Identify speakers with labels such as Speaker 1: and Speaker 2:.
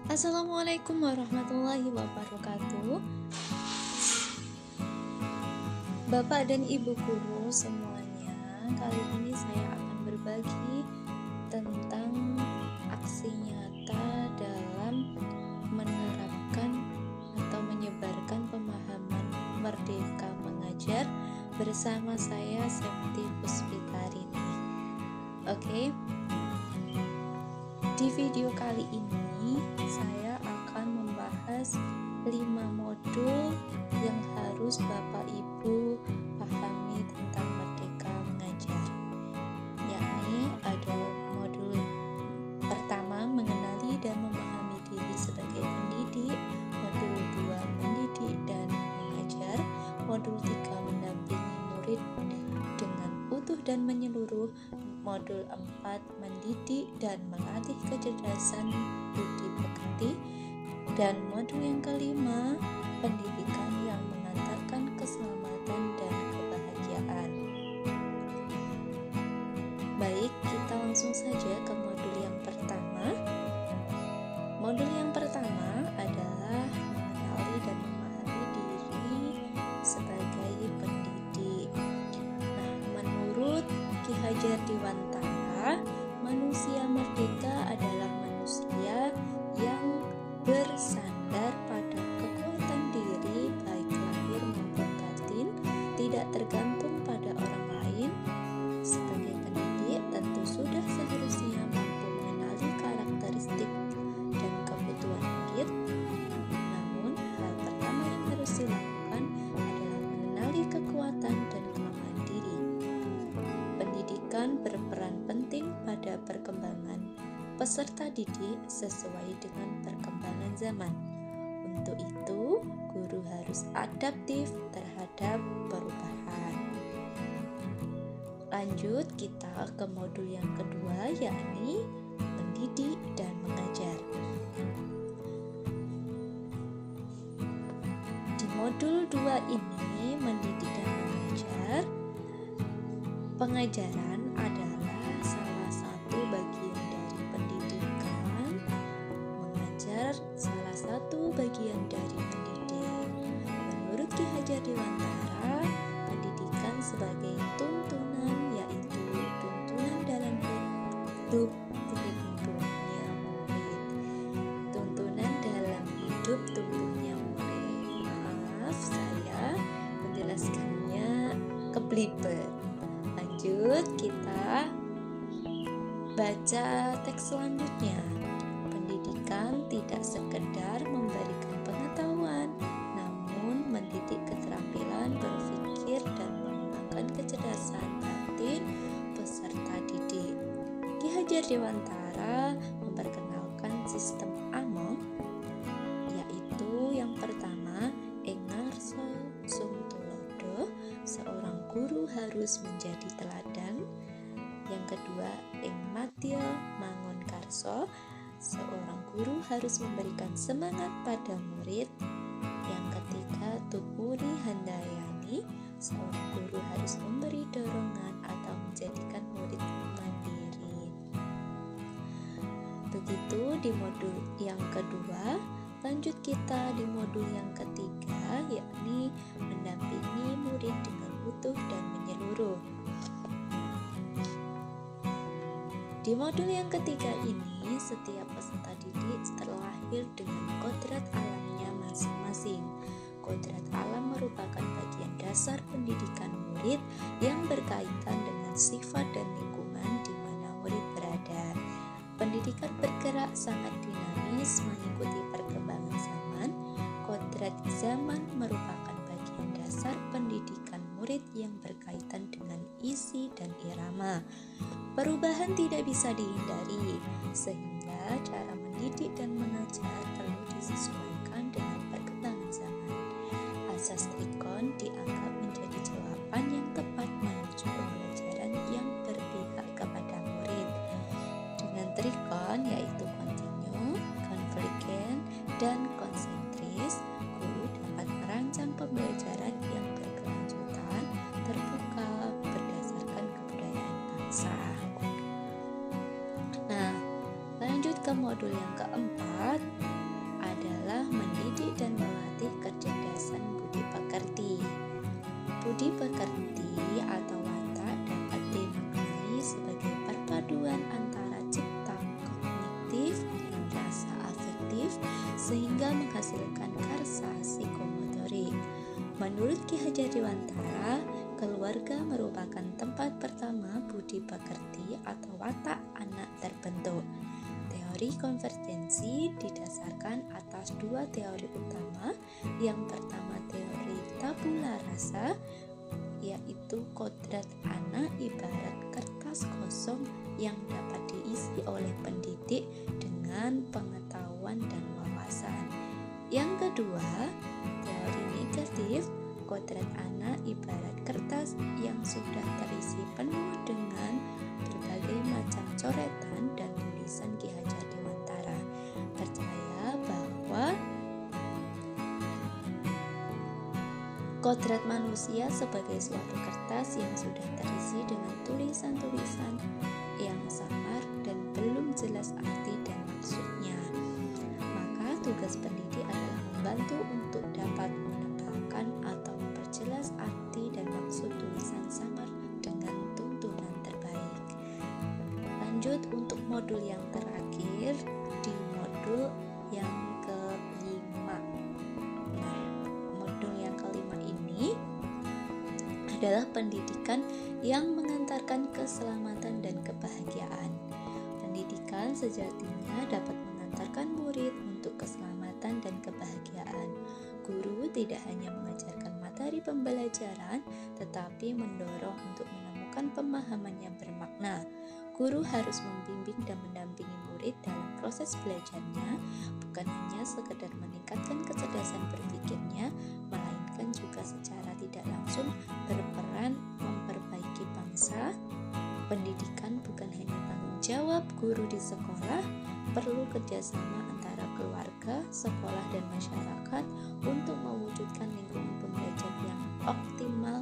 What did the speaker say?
Speaker 1: Assalamualaikum warahmatullahi wabarakatuh. Bapak dan Ibu guru semuanya, kali ini saya akan berbagi tentang aksi nyata dalam menerapkan atau menyebarkan pemahaman Merdeka Mengajar bersama saya Septi Puspitarini. Oke. Di video kali ini saya akan membahas 5 modul yang harus Bapak Ibu pahami tentang Merdeka Mengajar. Yakni ada modul pertama, mengenali dan memahami diri sebagai pendidik, modul 2, mendidik dan mengajar, modul 3, mendampingi murid dengan utuh dan menyeluruh, modul 4, mendidik dan melatih kecerdasan budi pekerti, dan modul yang kelima, pendidikan yang mengantarkan keselamatan dan kebahagiaan. Baik, kita langsung saja ke modul yang pertama. Modul yang pertama adalah mengenali dan memahami diri sebagai pendidik. Nah, menurut Ki Hajar Dewantara, manusia merdeka adalah manusia yang bersandar pada kekuatan diri baik lahir maupun batin, tidak tergantung pada orang lain. Sebagai pendidik tentu sudah seharusnya mampu mengenali karakteristik dan kebutuhan murid. Namun, hal pertama yang harus dilakukan adalah mengenali kekuatan dan kelemahan diri. Pendidikan berperan penting pada perkembangan peserta didik sesuai dengan perkembangan zaman. Untuk itu, guru harus adaptif terhadap perubahan. Lanjut kita ke modul yang kedua, yakni mendidik dan mengajar. Di modul 2 ini, mendidik dan mengajar, pengajaran adalah salah satu bagian dari pendidikan, mengajar salah satu bagian dari pendidik. Menurut Ki Hajar Dewantara, pendidikan sebagai tuntunan, yaitu tuntunan dalam hidup tumbuhnya murid. Tuntunan dalam hidup tumbuhnya murid. Maaf, saya menjelaskannya kebelibet. Lanjut, kita baca teks selanjutnya. Pendidikan tidak sekedar memberikan pengetahuan, namun mendidik keterampilan berpikir dan mengembangkan kecerdasan batin peserta didik. Ki Hajar Dewantara memperkenalkan sistem AMO, yaitu yang pertama, engarso sum tulodo, seorang guru harus menjadi teladan. Yang kedua, ing matya mangun karso, seorang guru harus memberikan semangat pada murid. Yang ketiga, tumuri handayani, seorang guru harus memberi dorongan atau menjadikan murid mandiri. Begitu di modul yang kedua. Lanjut kita di modul yang ketiga, yakni mendampingi murid dengan utuh dan menyeluruh. Di modul yang ketiga ini, setiap peserta didik terlahir dengan kodrat alamnya masing-masing. Kodrat alam merupakan bagian dasar pendidikan murid yang berkaitan dengan sifat dan lingkungan di mana murid berada. Pendidikan bergerak sangat dinamis mengikuti perkembangan zaman. Kodrat zaman merupakan bagian dasar pendidikan murid yang berkaitan dengan isi dan irama. Perubahan tidak bisa dihindari, sehingga cara mendidik dan mengajar perlu disesuaikan dengan perkembangan zaman. Asas Trikon dianggap menjadi jawaban yang tepat menuju pembelajaran yang berpihak kepada murid. Dengan Trikon, yaitu kontinu, konvergen, dan konsentris, guru dapat merancang pembelajaran yang berkelanjutan, terbuka, berdasarkan kebudayaan bangsa. Nah, lanjut ke modul modul yang keempat adalah mendidik dan melatih kecerdasan budi pekerti. Budi pekerti atau watak dapat dimaknai sebagai perpaduan antara cipta kognitif dan rasa afektif sehingga menghasilkan karsa psikomotorik. Menurut Ki Hajar Dewantara, keluarga merupakan tempat pertama budi pekerti atau watak anak terbentuk. Teori konvergensi didasarkan atas dua teori utama. Yang pertama teori tabula rasa, yaitu kodrat anak ibarat kertas kosong yang dapat diisi oleh pendidik dengan pengetahuan dan wawasan. Yang kedua, teori negatif, kodrat anak ibarat kertas yang sudah terisi penuh dengan berbagai macam coretan dan tulisan Ki Hajar Dewantara. Percaya bahwa kodrat manusia sebagai suatu kertas yang sudah terisi dengan tulisan-tulisan yang samar dan belum jelas arti dan maksudnya. Maka tugas pendidik adalah membantu untuk dapat menebalkan atau memperjelas arti dan maksud tulisan samar dengan tuntunan terbaik. Lanjut untuk modul yang terakhir di modul yang kelima. Nah, modul yang kelima ini adalah pendidikan yang mengantarkan keselamatan dan kebahagiaan. Pendidikan sejatinya dapat mengantarkan murid untuk keselamatan dan kebahagiaan. Guru tidak hanya mengajarkan materi pembelajaran, tetapi mendorong untuk menemukan pemahaman yang bermakna. Guru harus membimbing dan mendampingi murid dalam proses belajarnya, bukan hanya sekedar meningkatkan kecerdasan berpikirnya, melainkan juga secara tidak langsung berperan memperbaiki bangsa. Pendidikan bukan hanya tanggung jawab guru di sekolah, perlu kerjasama antara keluarga, sekolah, dan masyarakat untuk mewujudkan lingkungan pembelajaran yang optimal